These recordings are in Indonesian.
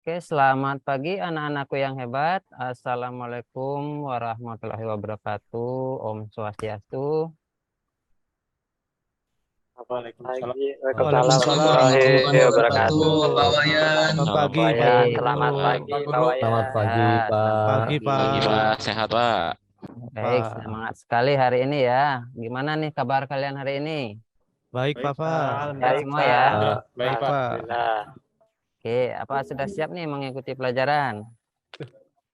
Oke, selamat pagi anak-anakku yang hebat. Assalamualaikum warahmatullahi wabarakatuh. Om Swastiastu. Waalaikumsalam. Waalaikumsalam warahmatullahi wabarakatuh. wabarakatuh. Pak Wayan. Selamat pagi, Baik, Pak selamat Guru. pagi Pak Pak Guru. Wayan. Selamat pagi, Ya, Pak. selamat Pagi, pagi. Pak. Pak, sehat Pak. Baik, Pak. semangat sekali hari ini ya. Gimana nih kabar kalian hari ini? Baik, Pak. Sehat semua ya. Baik, Pak. Pak. Oke, apa sudah siap nih mengikuti pelajaran?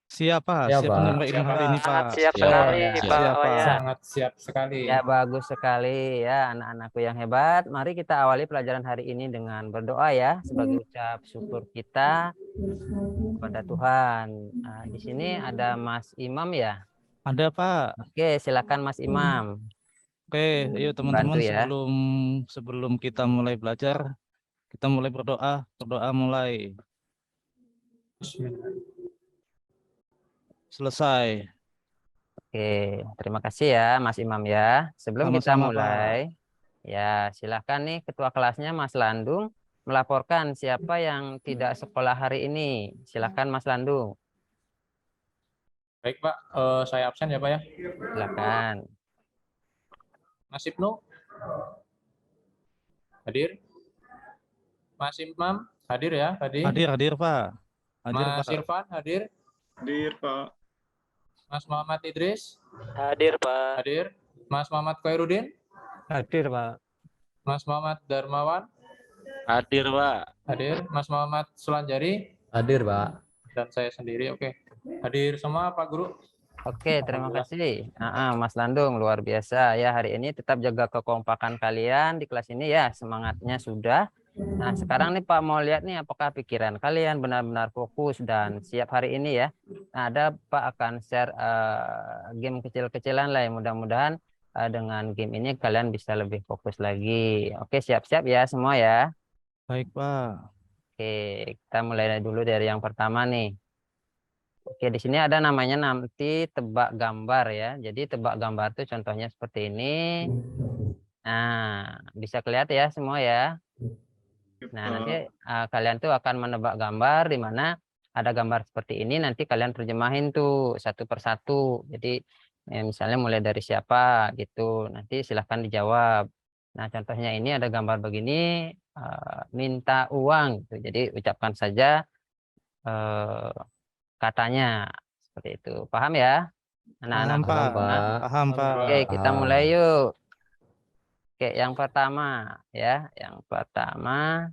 Siapa? Siap, Siap Pak. menerima hari ini, Pak. Siap Siap, sekali, siap. Pak Siap, Pak. Wayan. Sangat siap sekali. Ya, bagus sekali ya anak-anakku yang hebat. Mari kita awali pelajaran hari ini dengan berdoa ya sebagai ucap syukur kita kepada Tuhan. Nah, di sini ada Mas Imam ya. Ada, Pak. Oke, silakan Mas Imam. Oke, ayo teman-teman, Bantu ya. sebelum kita mulai belajar, kita mulai berdoa. Berdoa mulai. Selesai. Oke, terima kasih ya Mas Imam ya. Sebelum kita Sama-sama, mulai, ya silakan nih ketua kelasnya Mas Landung melaporkan siapa yang tidak sekolah hari ini. Silakan Mas Landung. Baik, Pak. Saya absen ya, Pak ya. Silakan. Mas Ibnu hadir. Mas Imam hadir ya tadi. Hadir, Pak. Hadir, Mas Pak. Irfan hadir. Hadir, Pak. Mas Muhammad Idris Hadir, Pak. hadir. Mas Muhammad Khairuddin. Hadir, Pak. Mas Muhammad Darmawan Hadir Pak. hadir. Mas Muhammad Sulanjari Hadir, Pak. dan saya sendiri. Oke. Hadir semua, Pak Guru. Oke, terima kasih. Mas Landung, luar biasa ya hari ini. Tetap jaga kekompakan kalian di kelas ini ya. Semangatnya sudah. Nah, sekarang nih Pak mau lihat nih apakah pikiran kalian benar-benar fokus dan siap hari ini ya. Nah, ada Pak akan share game kecil-kecilan lah ya. Mudah-mudahan dengan game ini kalian bisa lebih fokus lagi. Oke, siap-siap ya semua ya. Baik, Pak. Oke, kita mulai dulu dari yang pertama nih. Oke, di sini ada namanya nanti tebak gambar ya. Jadi tebak gambar itu contohnya seperti ini. Nah, bisa kelihatan ya semua ya. Nah, nanti kalian tuh akan menebak gambar di mana ada gambar seperti ini. Nanti kalian terjemahin tuh satu persatu. Jadi misalnya mulai dari siapa gitu. Nanti silahkan dijawab. Nah, contohnya ini ada gambar begini, minta uang. Gitu. Jadi ucapkan saja katanya seperti itu. Paham ya? Anak-anak. Paham, Pak. Pak. Paham, Pak. Oke, kita mulai yuk. Oke, yang pertama ya, yang pertama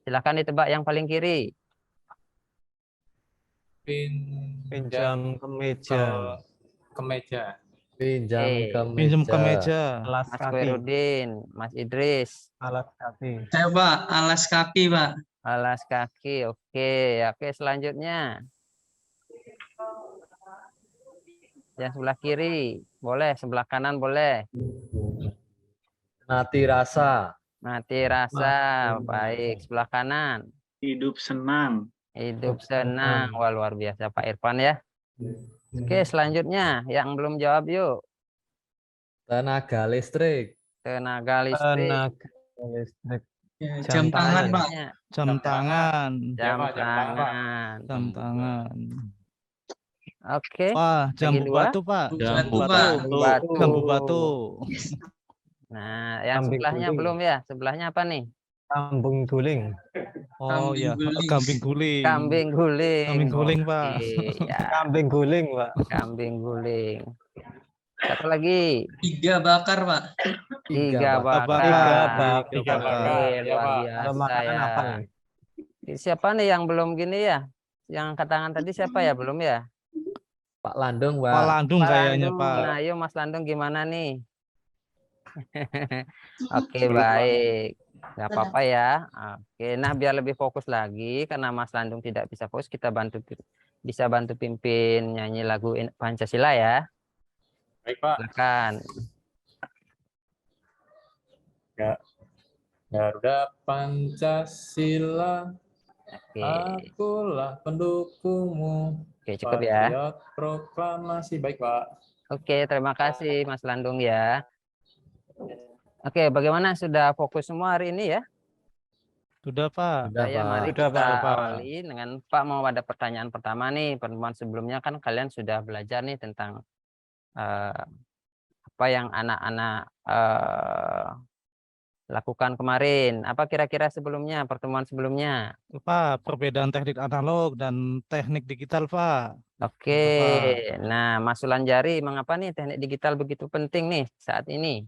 silakan ditebak yang paling kiri. Pinjam kemeja. Kemeja. Pinjam ke Pinjam ke meja. meja. Alas Mas kaki. Khairuddin, Mas Idris, Alas kaki. Saya Pak, alas kaki Pak. alas kaki. Oke, oke selanjutnya. Yang sebelah kiri, boleh, sebelah kanan boleh. Mati rasa. Mati rasa, baik. Sebelah kanan, Hidup senang. hidup senang. Wah, luar biasa Pak Irfan ya. Oke, selanjutnya yang belum jawab yuk. Tenaga listrik. Tenaga listrik. Tenaga listrik. Ya, jam tangan Pak. Selanjutnya, Jam tangan. jam Pak, jam tangan, Pak. tangan. Jam tangan. Oke. Wah, jambu dua. batu, Pak. Jambu Pak. Jambu batu. Jambu batu. Nah, yang Kambing sebelahnya guling. belum ya? Sebelahnya apa nih? Kambing guling. Oh Kambing ya, guling. kambing guling. Kambing guling. Kambing guling, Pak. Oke, ya, Kambing guling, Pak. kambing guling. Satu lagi. Iga bakar Pak. Iga Pak. bakar. Tiga bakar. Oke, Ya, luar Pak. biasa Kalau makanan ya. apa nih? Siapa nih yang belum gini ya? Yang angkat tangan tadi siapa ya? Belum ya? Pak Landung, Pak Pak. Landung Pak kayaknya, Landung. Pak. Nah, yuk Mas Landung gimana nih? Oke, baik. Nggak apa-apa ya. Oke, nah biar lebih fokus lagi karena Mas Landung tidak bisa fokus, kita bisa bantu pimpin nyanyi lagu Pancasila ya. Baik, Pak. Silakan. Garuda Pancasila, Oke. akulah pendukungmu. Oke, cukup ya. Patriot proklamasi. Baik, Pak. Oke, terima kasih Mas Landung ya. Oke, bagaimana sudah fokus semua hari ini ya? Sudah, Pak. Sudah, Ya, mari Sudah, kita Pak. awali dengan Pak mau ada pertanyaan pertama nih. Pertemuan sebelumnya kan kalian sudah belajar nih tentang apa yang anak-anak lakukan kemarin. Apa kira-kira sebelumnya, pertemuan sebelumnya? Pak, perbedaan teknik analog dan teknik digital, Pak. Oke, Pak. nah Mas Sulanjari, mengapa nih teknik digital begitu penting nih saat ini?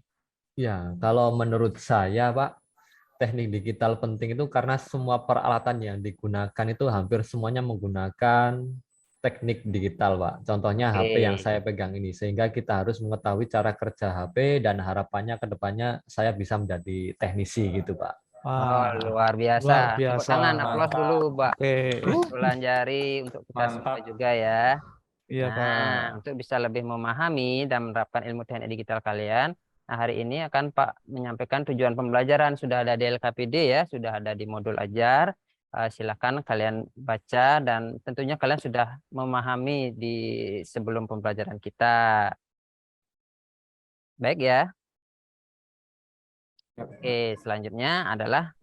Ya, kalau menurut saya, Pak, teknik digital penting itu karena semua peralatan yang digunakan itu hampir semuanya menggunakan teknik digital, Pak. Contohnya HP yang saya Oke. pegang ini, sehingga kita harus mengetahui cara kerja HP dan harapannya ke depannya saya bisa menjadi teknisi gitu, Pak. Oh, Wah, luar biasa. luar Tepuk biasa. tangan, aplaus Mantap. dulu, Mbak Oke. Sulanjari untuk kita semua Mantap. juga ya. Iya, Pak. Nah, untuk bisa lebih memahami dan menerapkan ilmu teknik digital kalian, nah hari ini akan Pak menyampaikan tujuan pembelajaran. Sudah ada di LKPD ya, sudah ada di modul ajar. Silakan kalian baca dan tentunya kalian sudah memahami di sebelum pembelajaran kita. Baik ya. Oke, selanjutnya adalah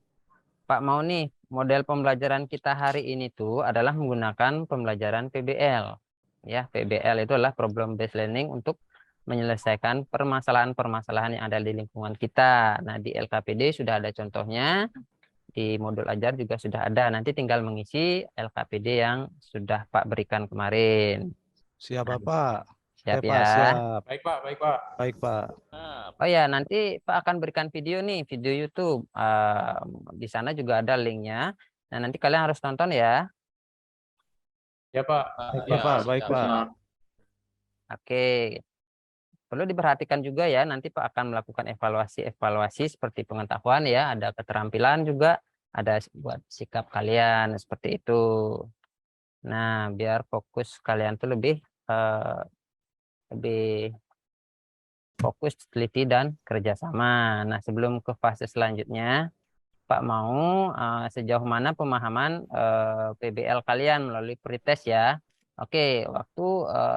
Pak mau nih, model pembelajaran kita hari ini tuh adalah menggunakan pembelajaran PBL. Ya, PBL itu adalah problem based learning untuk menyelesaikan permasalahan-permasalahan yang ada di lingkungan kita. Nah, di LKPD sudah ada contohnya, di modul ajar juga sudah ada. Nanti tinggal mengisi LKPD yang sudah Pak berikan kemarin. Siap, Nah, Pak. siap Oke, Pak, ya. siap. Baik, Pak. Baik, Pak. Baik, Pak. Oh ya, nanti Pak akan berikan video nih, video YouTube. Di sana juga ada linknya. Nah, nanti kalian harus tonton ya. Ya, Pak. Baik, Ya. Pak. Baik, Pak. Oke. Perlu diperhatikan juga ya, nanti Pak akan melakukan evaluasi seperti pengetahuan ya, ada keterampilan juga, ada buat sikap kalian seperti itu. Nah, biar fokus kalian tuh lebih fokus, teliti dan kerjasama. Nah, sebelum ke fase selanjutnya, Pak mau sejauh mana pemahaman PBL kalian melalui pretest ya. Oke, waktu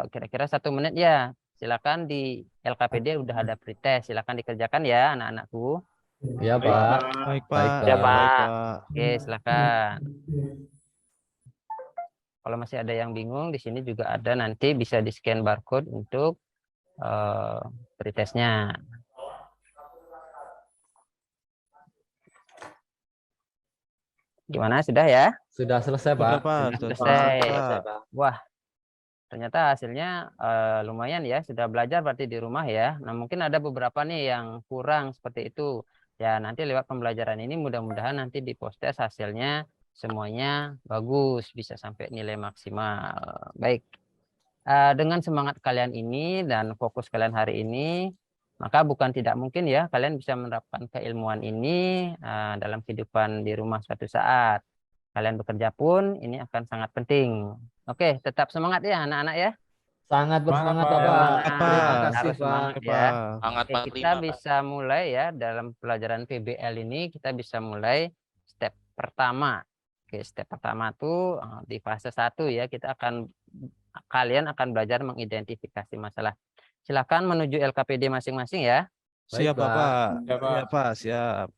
kira-kira 1 menit ya. Silakan di LKPD udah ada pretest, silakan dikerjakan ya anak-anakku. Ya, Baik, Pak. Baik, Pak. Baik, Ya, Pak. Baik, Pak. Pak. Oke, silakan. Kalau masih ada yang bingung, di sini juga ada nanti bisa di-scan barcode untuk pretestnya. Gimana, sudah ya? Sudah selesai, Sudah, Pak. Pak. Sudah Sudah selesai. selesai, Pak. Wah, ternyata hasilnya lumayan ya, sudah belajar berarti di rumah ya. Nah, mungkin ada beberapa nih yang kurang seperti itu. Ya, nanti lewat pembelajaran ini mudah-mudahan nanti di post-test hasilnya semuanya bagus, bisa sampai nilai maksimal. Baik, dengan semangat kalian ini dan fokus kalian hari ini, maka bukan tidak mungkin ya kalian bisa menerapkan keilmuan ini dalam kehidupan di rumah suatu saat. Kalian bekerja pun ini akan sangat penting. Oke, tetap semangat ya anak-anak ya. Sangat bersemangat, Pak. Bapak. Semangat, Pak. Terima kasih, Harus Pak. semangat Oke, ya. Pak. Sangat Oke, kita 45, Pak. bisa mulai ya dalam pelajaran PBL ini, kita bisa mulai step pertama. Oke, step pertama tuh di fase 1 ya, kalian akan belajar mengidentifikasi masalah. Silakan menuju LKPD masing-masing ya. Baik, Siap, Pak. Bapak. Ya, Pak. Siap, Pak. Siap.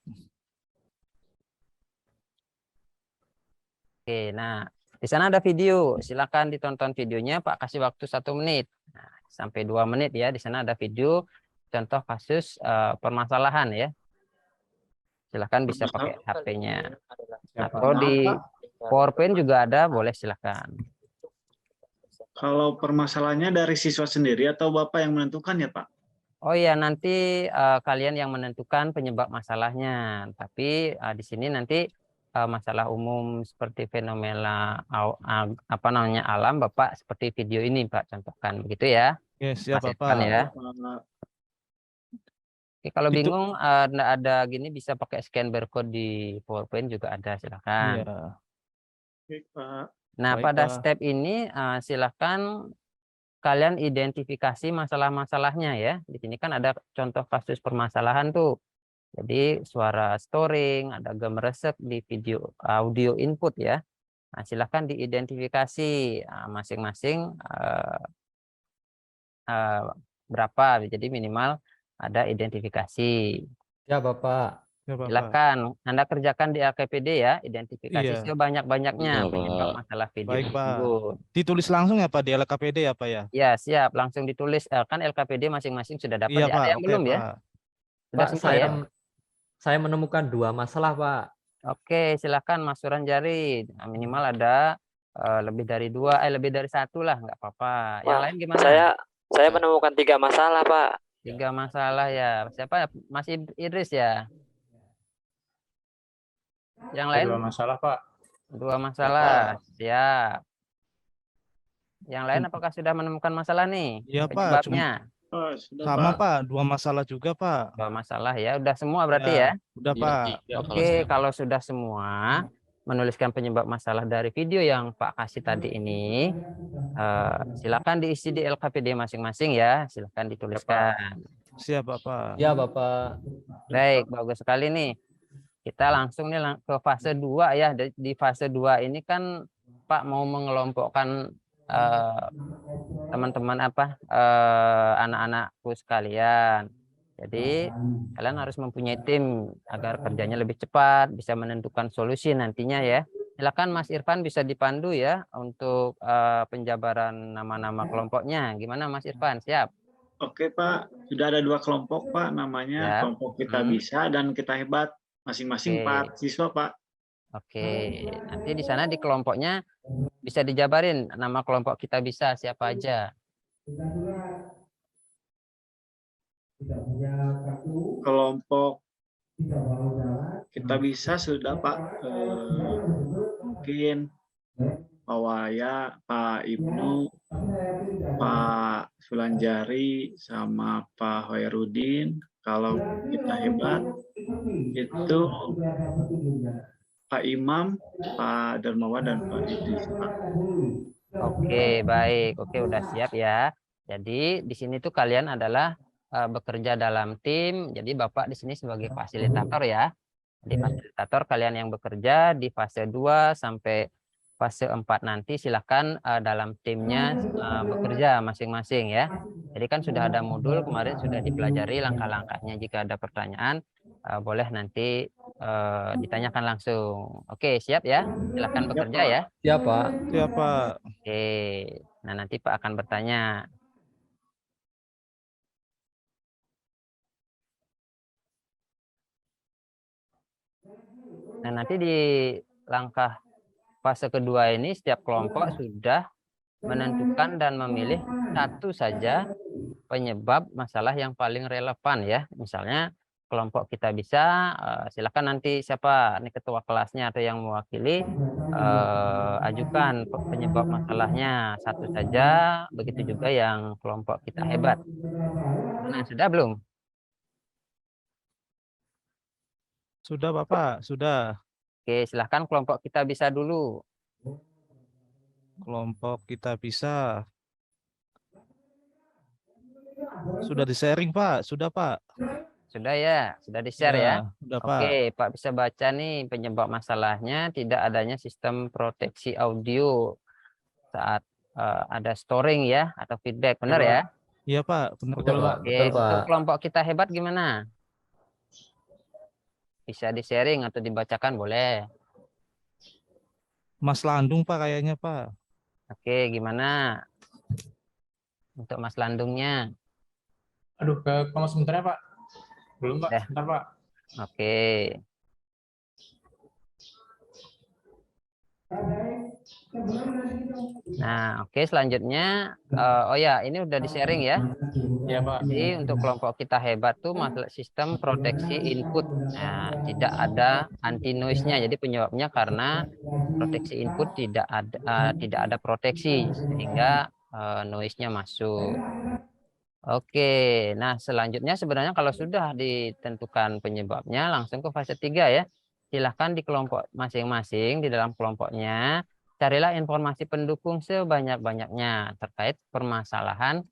Oke, nah di sana ada video. Silakan ditonton videonya. Pak kasih waktu 1 menit sampai 2 menit ya. Di sana ada video contoh kasus permasalahan ya. Silakan bisa pakai HP-nya. Atau di PowerPoint juga ada, boleh silakan. Kalau permasalahannya dari siswa sendiri atau Bapak yang menentukan ya, Pak? Oh iya, nanti kalian yang menentukan penyebab masalahnya. Tapi di sini nanti masalah umum seperti fenomena alam Bapak seperti video ini Pak contohkan begitu ya. Oke, siap, Mas Bapak. Irfan ya. Oke, kalau Itu- bingung ada gini bisa pakai scan barcode di PowerPoint juga ada, silakan. Iya. Baik, Pak. Nah, Baik, pada Pak. step ini silakan kalian identifikasi masalah-masalahnya ya. Di sini kan ada contoh kasus permasalahan tuh. Jadi suara storing, ada gambar resep di video audio input ya. Nah, silakan diidentifikasi masing-masing berapa. Jadi minimal ada identifikasi. Ya, Bapak. Siapa, Pak? Silakan Anda kerjakan di LKPD ya, identifikasi Iya. sebanyak-banyaknya Iya, penyebab Pak. masalah video Baik, Pak. tersebut. Ditulis langsung ya, Pak, di LKPD ya, Pak ya? Ya, siap, langsung ditulis. Kan LKPD masing-masing sudah dapat Iya, ya. Pak. Ada yang Oke, belum ya? Pak. Sudah Pak, semua ya? saya menemukan 2 masalah, Pak. Oke, silakan Mas Suranjari. Minimal ada lebih dari 2, lebih dari 1 lah, nggak apa-apa. Yang Pak, lain gimana? saya menemukan 3 masalah, Pak. 3 masalah ya. Siapa? Mas Idris ya? Yang lain? 2 masalah, Pak. 2 masalah. Siap. Yang lain apakah sudah menemukan masalah nih? Iya, Pak. Penyebabnya? Oh, sudah, Sama, Pak. Pak. 2 masalah juga, Pak. 2 masalah ya. Udah semua berarti Ya, ya? udah, Iya, Pak. 3 kalau Oke, saya. kalau sudah semua menuliskan penyebab masalah dari video yang Pak kasih tadi ini, silakan diisi di LKPD masing-masing ya. Silakan dituliskan. Siap, Bapak. Ya, Bapak. Baik, bagus sekali nih. Kita langsung nih ke fase 2 ya. Di fase 2 ini kan Pak mau mengelompokkan teman-teman anak-anakku sekalian. Jadi kalian harus mempunyai tim agar kerjanya lebih cepat, bisa menentukan solusi nantinya ya. Silakan Mas Irfan bisa dipandu ya untuk penjabaran nama-nama kelompoknya. Gimana Mas Irfan? Siap? Oke, Pak. Sudah ada 2 kelompok, Pak. Namanya Ya. kelompok kita bisa dan kita hebat. Masing-masing Oke. 4 siswa, Pak. Oke, nanti di sana di kelompoknya bisa dijabarin nama kelompok kita bisa siapa aja. Kelompok kita bisa sudah, Pak. Mungkin Pak Waya, Pak Ibnu, Pak Sulanjari, sama Pak Hoirudin. Kalau kita hebat, itu Pak Imam, Pak Darmawan, dan Pak Idris, Pak. Oke, baik. Oke, udah siap ya. Jadi di sini tuh kalian adalah bekerja dalam tim. Jadi Bapak di sini sebagai fasilitator ya. Jadi fasilitator kalian yang bekerja di fase 2 sampai fase 4 nanti silakan dalam timnya bekerja masing-masing ya. Jadi kan sudah ada modul kemarin sudah dipelajari langkah-langkahnya. Jika ada pertanyaan boleh nanti ditanyakan langsung. Oke, siap ya. Silakan bekerja ya. Ya, Pak. Siap, Pak. Oke. Nah, nanti Pak akan bertanya. Nah, nanti di langkah fase kedua ini setiap kelompok sudah menentukan dan memilih satu saja penyebab masalah yang paling relevan ya. Misalnya kelompok kita bisa silakan nanti siapa nih ketua kelasnya atau yang mewakili ajukan penyebab masalahnya satu saja. Begitu juga yang kelompok kita hebat. Nah, sudah belum? Sudah, Bapak. Sudah. Oke, silahkan kelompok kita bisa dulu. Kelompok kita bisa. Sudah di-sharing, Pak. Sudah, Pak. Sudah ya, sudah di-share ya. Sudah, Pak. Oke, Pak bisa baca nih penyebab masalahnya tidak adanya sistem proteksi audio saat ada storing ya atau feedback, benar ya? Iya, Pak. Benar, Betul, Pak. Oke, Betul, untuk Pak. kelompok kita hebat gimana? Bisa di-sharing atau dibacakan boleh. Mas Landung, Pak, kayaknya, Pak. Oke, gimana? Untuk Mas Landungnya. Aduh, ke kamu sebentar ya, Pak. Belum, Pak. Dah. Sebentar, Pak. Oke. Nah, oke selanjutnya oh ya, ini udah di-sharing ya. Ya, Pak. Jadi untuk kelompok kita hebat tuh masalah sistem proteksi input. Nah, tidak ada anti noise-nya. Jadi penyebabnya karena proteksi input tidak ada proteksi sehingga noise-nya masuk. Oke, nah selanjutnya sebenarnya kalau sudah ditentukan penyebabnya langsung ke fase 3 ya. Silahkan di kelompok masing-masing, di dalam kelompoknya, carilah informasi pendukung sebanyak-banyaknya terkait permasalahan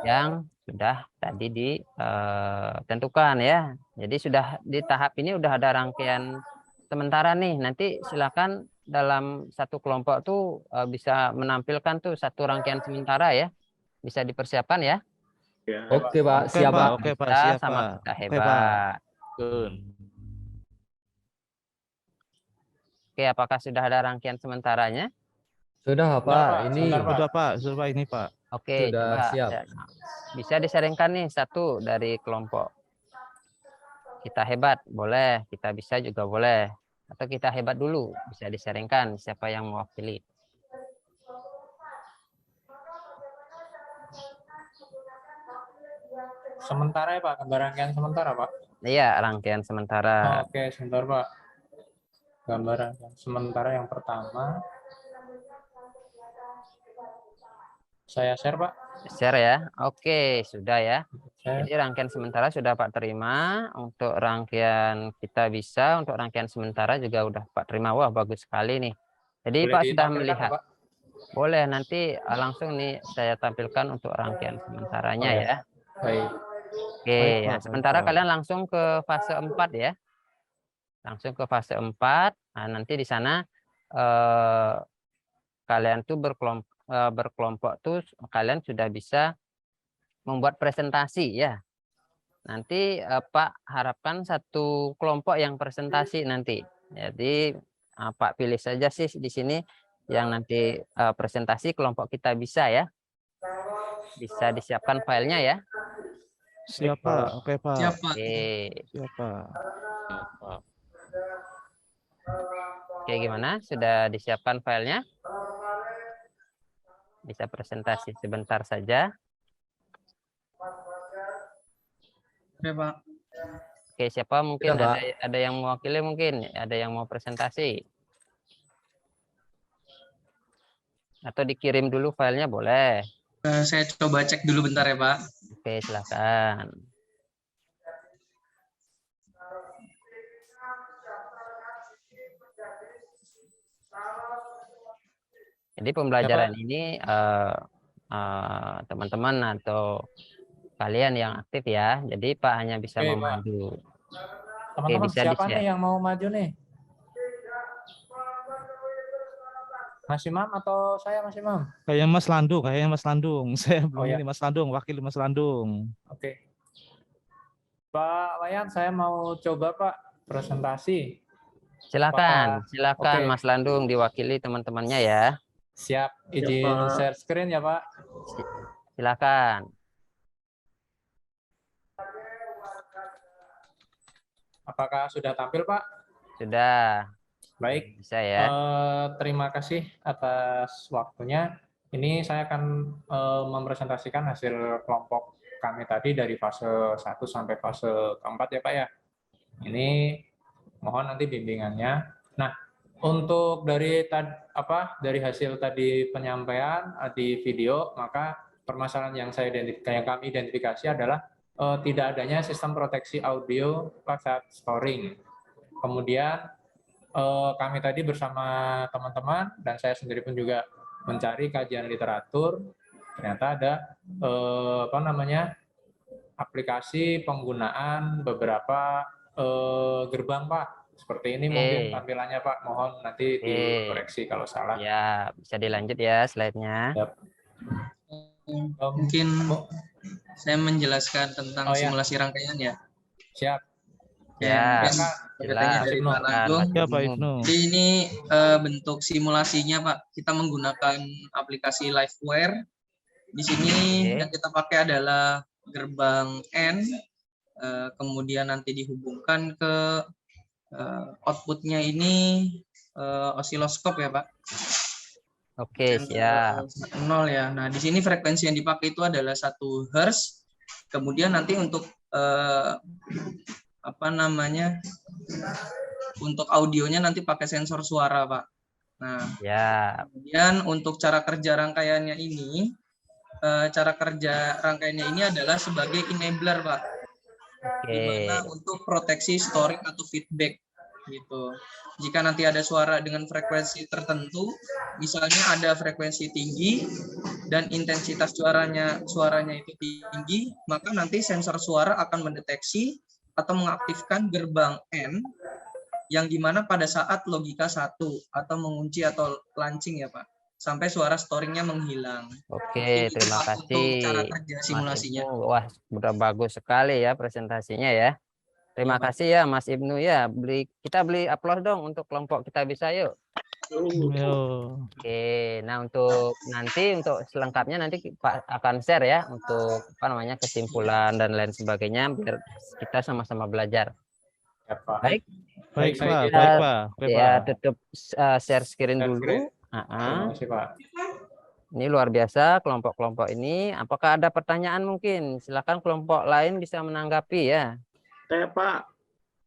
yang sudah tadi ditentukan ya. Jadi sudah di tahap ini udah ada rangkaian sementara nih. Nanti silakan dalam satu kelompok tuh bisa menampilkan tuh satu rangkaian sementara ya. Bisa dipersiapkan ya. Ya. Oke, Pak. Oke, Siap, Pak. Pak. Oke, Pak. Kita Siap, sama Pak. kita Oke, hebat. Pak. Kun. Oke, apakah sudah ada rangkaian sementaranya? Sudah, Bentar, Pak. Pak. Ini Sebentar, Pak. Sudah Pak ini Pak. Oke, sudah coba siap. bisa disaringkan nih satu dari kelompok. Kita hebat, boleh. Kita bisa juga boleh. Atau kita hebat dulu, bisa disaringkan siapa yang mewakili. Sementara ya Pak, gambar rangkaian sementara Pak. Iya, rangkaian sementara. Oke, sebentar Pak. Gambar rangkaian sementara yang pertama. Saya share Pak. Share ya. Oke, sudah ya. Share. Jadi rangkaian sementara sudah Pak terima. Untuk rangkaian kita bisa, untuk rangkaian sementara juga udah Pak terima. Wah, bagus sekali nih. Jadi Boleh Pak sudah ditampilkan, melihat. Pak? Boleh, nanti langsung nih saya tampilkan untuk rangkaian sementaranya Oh, ya. Baik. Oke, Baik, ya. Pak. Sementara Baik, Pak. kalian langsung ke fase 4 ya. Langsung ke fase 4. Nah, nanti di sana kalian tuh berkelompok tuh kalian sudah bisa membuat presentasi ya. Nanti Pak harapkan satu kelompok yang presentasi nanti. Jadi Pak pilih saja sih di sini yang nanti presentasi kelompok kita bisa ya. Bisa disiapkan filenya ya. Siap Pak. Oke Pak. Siap, Pak. Oke. Siap Pak. Oke, gimana? Sudah disiapkan filenya? Bisa presentasi sebentar saja. Oke, Pak. Oke, siapa mungkin Sudah, Pak. ada yang mewakili mungkin? Ada yang mau presentasi? Atau dikirim dulu filenya boleh. Saya coba cek dulu bentar ya, Pak. Oke, silakan. Jadi pembelajaran ini teman-teman atau kalian yang aktif ya. Jadi Pak hanya bisa Oke, Pak. memandu. Teman-teman, bisa siapa di-share. nih yang mau maju nih? Mas Imam atau saya Mas Imam? Kayaknya Mas Landung, Saya belum iya. ini Mas Landung, wakil Mas Landung. Oke. Pak Wayan, saya mau coba Pak presentasi. Silakan, silakan Oke. Mas Landung diwakili teman-temannya ya. Siap, izin Pak. share screen ya Pak. Silakan. Apakah sudah tampil Pak? Sudah. Baik. Bisa ya. Terima kasih atas waktunya. Ini saya akan mempresentasikan hasil kelompok kami tadi dari fase 1 sampai fase keempat ya Pak ya. Ini mohon nanti bimbingannya. Nah, untuk dari hasil tadi penyampaian di video, maka permasalahan yang kami identifikasi adalah tidak adanya sistem proteksi audio saat storing. Kemudian kami tadi bersama teman-teman dan saya sendiri pun juga mencari kajian literatur, ternyata ada aplikasi penggunaan beberapa gerbang Pak. Seperti ini mungkin tampilannya Pak, mohon nanti dikoreksi kalau salah. Ya, bisa dilanjut ya slide-nya. Yap. Mungkin saya menjelaskan tentang simulasi rangkaian ya. Siap. Ya, Jelas. Dari Pak Landung. Ya Pak Ibnu. Jadi ini bentuk simulasinya Pak. Kita menggunakan aplikasi Liveware. Di sini yang kita pakai adalah gerbang N. Kemudian nanti dihubungkan ke outputnya ini osiloskop ya Pak. Oke, siap. 0 ya. Nah, di sini frekuensi yang dipakai itu adalah 1 Hz. Kemudian nanti untuk untuk audionya nanti pakai sensor suara, Pak. Nah, ya. Kemudian untuk cara kerja rangkaiannya ini, adalah sebagai enabler, Pak. Dimana untuk proteksi storing atau feedback gitu. Jika nanti ada suara dengan frekuensi tertentu, misalnya ada frekuensi tinggi dan intensitas suaranya itu tinggi, maka nanti sensor suara akan mendeteksi atau mengaktifkan gerbang N yang dimana pada saat logika 1 atau mengunci atau launching ya Pak, sampai suara storingnya menghilang. Oke, terima kasih. Untuk cara kerja simulasinya. Wah, sudah bagus sekali ya presentasinya ya. Terima kasih ya Mas Ibnu ya. Kita beli aplaus dong untuk kelompok kita bisa yuk. Yo. Oke, nah untuk nanti untuk selengkapnya nanti Pak akan share ya untuk apa namanya kesimpulan dan lain sebagainya biar kita sama-sama belajar. Ya, Pak. Baik, Baik, saya Pak. izin. Baik, Pak. Baik, ya Pak. tutup share screen Share dulu. screen. Ah, Terima kasih, Pak. Ini luar biasa kelompok-kelompok ini. Apakah ada pertanyaan mungkin? Silakan kelompok lain bisa menanggapi ya. Saya Pak,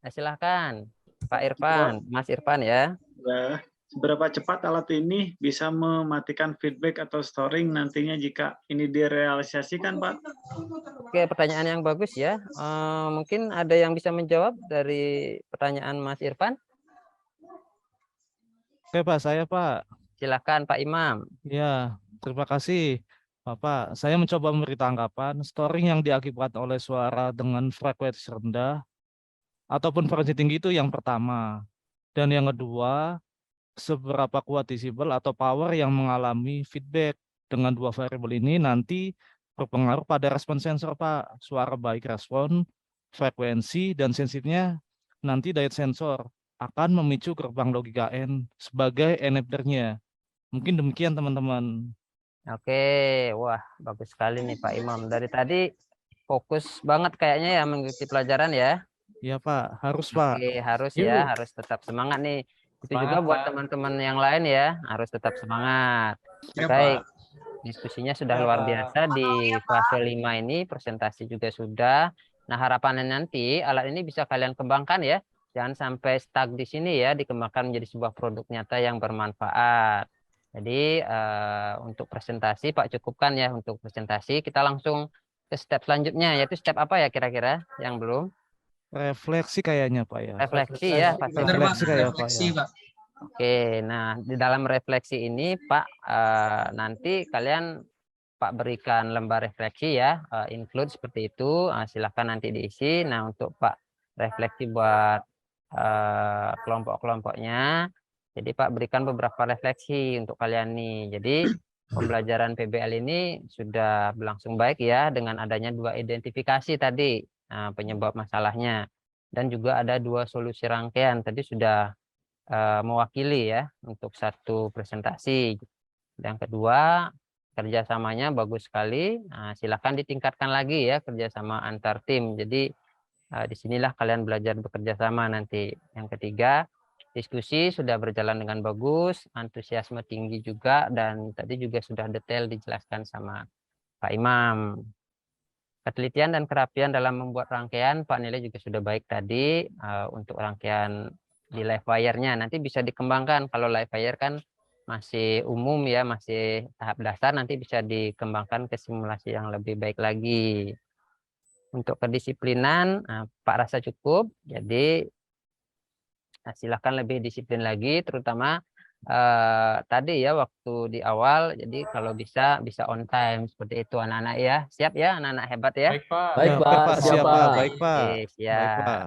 Silakan Pak Irfan, Mas Irfan ya. ya, seberapa cepat alat ini bisa mematikan feedback atau storing nantinya jika ini direalisasikan, Pak? Oke, pertanyaan yang bagus ya. Mungkin ada yang bisa menjawab dari pertanyaan Mas Irfan? Oke, Pak. Saya, Pak. Silakan Pak Imam. Ya, terima kasih, Bapak. Saya mencoba memberi tanggapan storing yang diakibatkan oleh suara dengan frekuensi rendah ataupun frekuensi tinggi itu yang pertama. Dan yang kedua, seberapa kuat desibel atau power yang mengalami feedback. Dengan dua variabel ini nanti berpengaruh pada respon sensor, Pak. Suara baik respon, frekuensi, dan sensitifnya nanti daya sensor akan memicu gerbang logika N sebagai enablernya. Mungkin demikian, teman-teman. Oke, wah bagus sekali nih Pak Imam. Dari tadi fokus banget kayaknya ya mengikuti pelajaran ya. Iya, Pak. Harus, Pak. Oke, harus ya, harus tetap semangat nih. Itu juga Semangat, buat Pak. teman-teman yang lain ya, harus tetap semangat. Ya, Baik, Pak. diskusinya sudah Ya, luar Pak. biasa di fase 5 ini, presentasi juga sudah. Nah, harapannya nanti alat ini bisa kalian kembangkan ya. Jangan sampai stuck di sini ya, dikembangkan menjadi sebuah produk nyata yang bermanfaat. Jadi untuk presentasi Pak cukupkan ya untuk presentasi. Kita langsung ke step selanjutnya, yaitu step apa ya kira-kira yang belum? Refleksi kayaknya, Pak, ya. Refleksi ya, fase Benar, Pak. Refleksi kayak, Pak, Refleksi, ya. Pak. Oke, nah di dalam refleksi ini Pak nanti kalian Pak berikan lembar refleksi ya, include seperti itu. Silahkan nanti diisi. Nah untuk Pak refleksi buat kelompok-kelompoknya. Jadi Pak berikan beberapa refleksi untuk kalian nih. Jadi pembelajaran PBL ini sudah berlangsung baik ya dengan adanya 2 identifikasi tadi penyebab masalahnya dan juga ada 2 solusi rangkaian tadi sudah mewakili ya untuk satu presentasi. Yang kedua kerjasamanya bagus sekali. Silakan ditingkatkan lagi ya kerjasama antar tim. Jadi disinilah kalian belajar bekerja sama nanti. Yang ketiga diskusi sudah berjalan dengan bagus, antusiasme tinggi juga dan tadi juga sudah detail dijelaskan sama Pak Imam. Ketelitian dan kerapian dalam membuat rangkaian Pak nilai juga sudah baik tadi untuk rangkaian di live wire-nya nanti bisa dikembangkan. Kalau live wire kan masih umum ya, masih tahap dasar, nanti bisa dikembangkan ke simulasi yang lebih baik lagi. Untuk kedisiplinan Pak rasa cukup, jadi silakan lebih disiplin lagi, terutama tadi ya waktu di awal. Jadi kalau bisa on time seperti itu anak-anak ya. Siap ya anak-anak hebat ya. Baik, Pak. Baik, Ya, Pak. Pak. Siap, Siap, Pak. Pak. Baik, Pak. Oke, Baik, siap. Pak.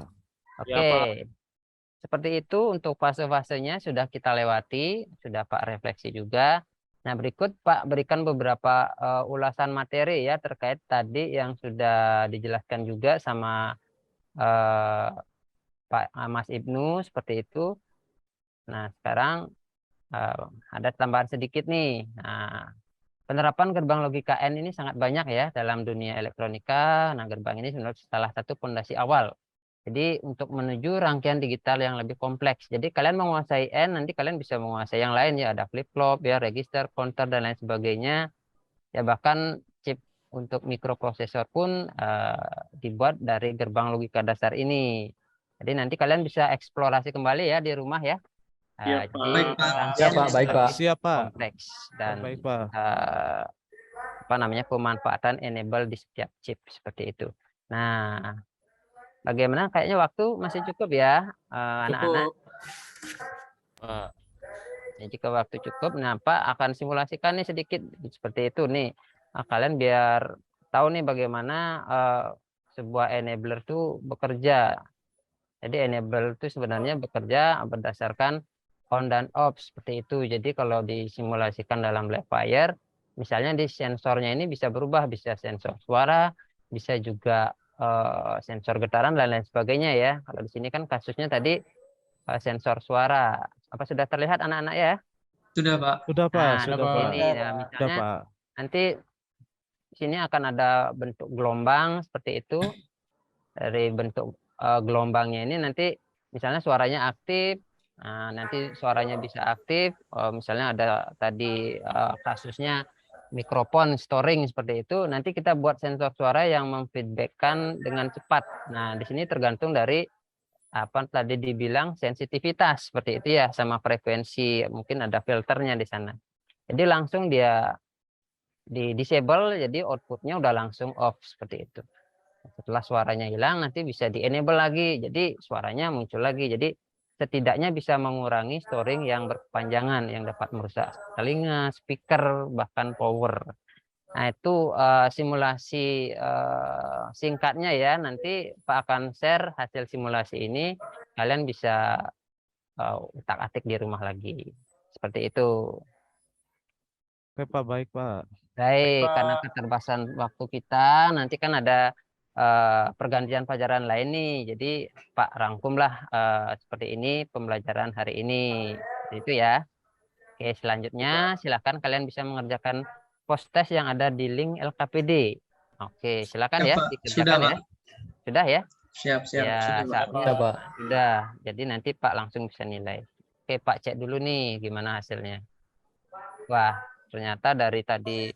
Oke. Ya, Pak. Seperti itu untuk fase-fasenya sudah kita lewati, sudah Pak refleksi juga. Nah, berikut Pak berikan beberapa ulasan materi ya terkait tadi yang sudah dijelaskan juga sama Pak Mas Ibnu seperti itu. Nah, sekarang ada tambahan sedikit nih. Nah, penerapan gerbang logika N ini sangat banyak ya dalam dunia elektronika. Nah, gerbang ini sebenarnya salah satu fondasi awal. Jadi untuk menuju rangkaian digital yang lebih kompleks. Jadi kalian menguasai N, nanti kalian bisa menguasai yang lain ya. Ada flip-flop, ya, register, counter, dan lain sebagainya. Ya bahkan chip untuk mikroprosesor pun dibuat dari gerbang logika dasar ini. Jadi nanti kalian bisa eksplorasi kembali ya di rumah ya. Iya, Pak. Jadi Baik, Pak. rangkaian Siap, Pak. yang Baik, Pak. lebih Siap, Pak. kompleks dan Baik, Pak. apa namanya pemanfaatan enable di setiap chip seperti itu. Nah, bagaimana? Kayaknya waktu masih cukup ya anak-anak. Pak. Ya, jika waktu cukup, nah Pak akan simulasikan nih sedikit seperti itu nih. Kalian biar tahu nih bagaimana sebuah enabler itu bekerja. Jadi enable itu sebenarnya bekerja berdasarkan on dan off seperti itu. Jadi kalau disimulasikan dalam live wire, misalnya di sensornya ini bisa berubah, bisa sensor suara, bisa juga sensor getaran dan lain sebagainya ya. Kalau di sini kan kasusnya tadi sensor suara. Apa sudah terlihat anak-anak ya? Sudah, Pak. Sudah, Pak. Nah, Sudah, di Pak. sini ya, Sudah, misalnya Pak. nanti di sini akan ada bentuk gelombang seperti itu. Dari bentuk gelombangnya ini nanti misalnya suaranya aktif, nah, nanti suaranya bisa aktif. Misalnya ada tadi kasusnya mikrofon storing seperti itu, nanti kita buat sensor suara yang memfeedbackkan dengan cepat. Nah, di sini tergantung dari apa tadi dibilang sensitivitas seperti itu ya, sama frekuensi, mungkin ada filternya di sana. Jadi langsung dia di disable, jadi outputnya udah langsung off seperti itu. Setelah suaranya hilang nanti bisa di enable lagi, jadi suaranya muncul lagi. Jadi setidaknya bisa mengurangi storing yang berkepanjangan yang dapat merusak telinga, speaker, bahkan power. Nah, itu simulasi singkatnya ya. Nanti Pak akan share hasil simulasi ini, kalian bisa utak-atik di rumah lagi. Seperti itu. Oke, Pak. Baik, Pak. Baik, Pak. karena keterbatasan waktu kita, nanti kan ada pergantian pelajaran lain nih. Jadi Pak rangkumlah seperti ini pembelajaran hari ini. Itu ya. Oke, selanjutnya silakan kalian bisa mengerjakan post test yang ada di link LKPD. Oke, silakan ya Pak. dikerjakan Sudah, ya. Pak. Sudah ya? Siap, siap. Ya, Sudah, Pak. saatnya Sudah, Pak. sudah. Jadi nanti Pak langsung bisa nilai. Oke, Pak cek dulu nih gimana hasilnya. Wah, ternyata dari tadi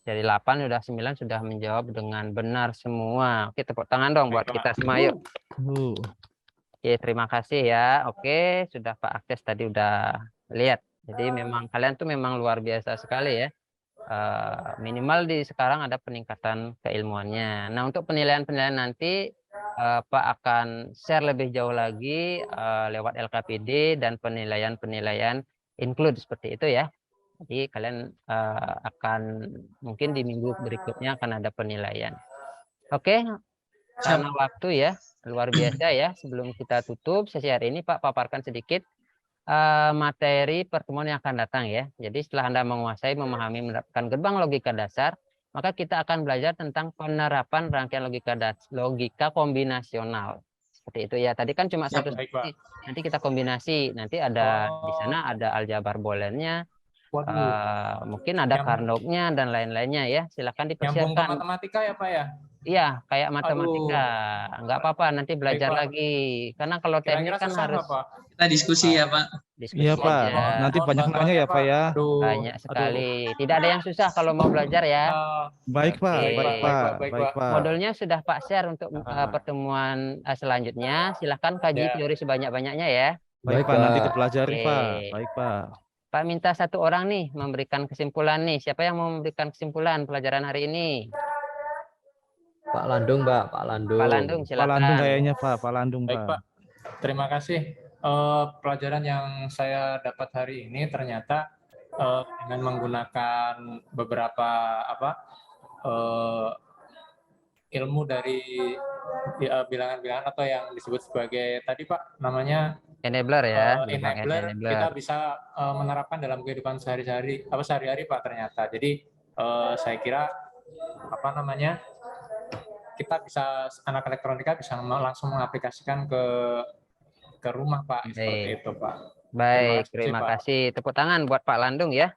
dari 8 sudah 9 sudah menjawab dengan benar semua. Oke, tepuk tangan dong buat kita semua yuk. Oke, terima kasih ya. Oke, sudah Pak Akses tadi udah lihat. Jadi memang kalian tuh memang luar biasa sekali ya. Minimal di sekarang ada peningkatan keilmuannya. Nah, untuk penilaian-penilaian nanti Pak akan share lebih jauh lagi lewat LKPD dan penilaian-penilaian include seperti itu ya. Jadi kalian akan mungkin di minggu berikutnya akan ada penilaian. Oke, karena waktu ya luar biasa ya. Sebelum kita tutup sesi hari ini, Pak paparkan sedikit materi pertemuan yang akan datang ya. Jadi setelah Anda menguasai, memahami, menerapkan gerbang logika dasar, maka kita akan belajar tentang penerapan rangkaian logika kombinasional. Seperti itu ya. Tadi kan cuma satu, nanti kita kombinasi. Nanti ada di sana ada aljabar booleannya. Mungkin ada Carnot-nya dan lain-lainnya ya. Silakan Nyambung ke dipersiapkan. matematika ya, Pak ya? Iya, kayak matematika. Enggak apa-apa, nanti belajar Baik, Pak. lagi. Karena kalau teknik Kira-kira kan susah harus nggak, Pak? Kita diskusi ya, Pak. diskusi Iya, Pak. aja. Nanti Mohon banyak bantuannya, nanya ya, Pak ya. Aduh. Banyak sekali. Tidak ada yang susah kalau mau belajar ya. Baik, Pak. Oke. Baik, Pak. Baik, Baik, Pak. Pak. Modulnya sudah Pak share untuk pertemuan selanjutnya. Silahkan kaji Ya. teori sebanyak-banyaknya ya. Baik, Baik, Pak. Nanti Pak. dipelajari, Oke. Pak. Baik, Pak. Pak minta satu orang nih memberikan kesimpulan nih. Siapa yang mau memberikan kesimpulan pelajaran hari ini? Pak Landung, Pak. Pak Landung. Pak Landung, Pak silakan. Landung kayaknya, Pak. Pak Landung, Baik, Pak. Pak. Terima kasih. Pelajaran yang saya dapat hari ini ternyata dengan menggunakan beberapa ilmu dari bilangan-bilangan atau yang disebut sebagai tadi Pak namanya Enabler ya. enabler, kita bisa menerapkan dalam kehidupan sehari-hari Pak ternyata. Jadi saya kira kita bisa, anak elektronika bisa langsung mengaplikasikan ke rumah Pak. Seperti itu Pak. Baik, terima Pak. kasih. Tepuk tangan buat Pak Landung ya.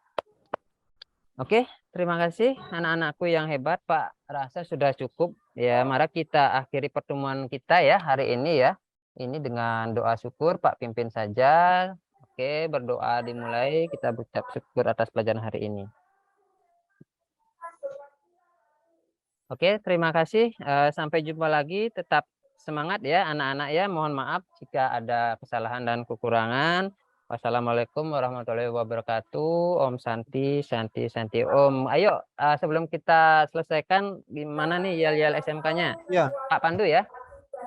Oke, terima kasih anak-anakku yang hebat. Pak rasa sudah cukup ya. Mari kita akhiri pertemuan kita ya hari ini ya. Ini dengan doa syukur, Pak pimpin saja. Oke, berdoa dimulai. Kita berucap syukur atas pelajaran hari ini. Oke, terima kasih. Sampai jumpa lagi. Tetap semangat ya anak-anak ya. Mohon maaf jika ada kesalahan dan kekurangan. Wassalamualaikum warahmatullahi wabarakatuh. Om Santi, Santi, Santi. Om, ayo sebelum kita selesaikan gimana nih yel-yel SMK-nya? Iya. Pak Pandu ya.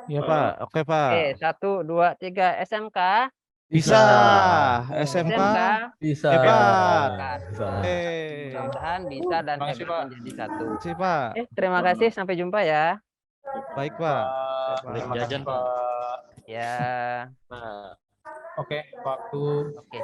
Iya, Pak. Oke, Pak. Oke, 1, 2, 3. SMK. Bisa. SMK. Bisa. Hebat. Bisa. Mudah-mudahan bisa dan Terima kasih, hebat Pak. menjadi satu. Terima kasih, Pak. Terima kasih. Sampai jumpa ya. Baik, Pak. Terima kasih Jajan, Pak. Ya. Nah. Oke, waktu. Oke.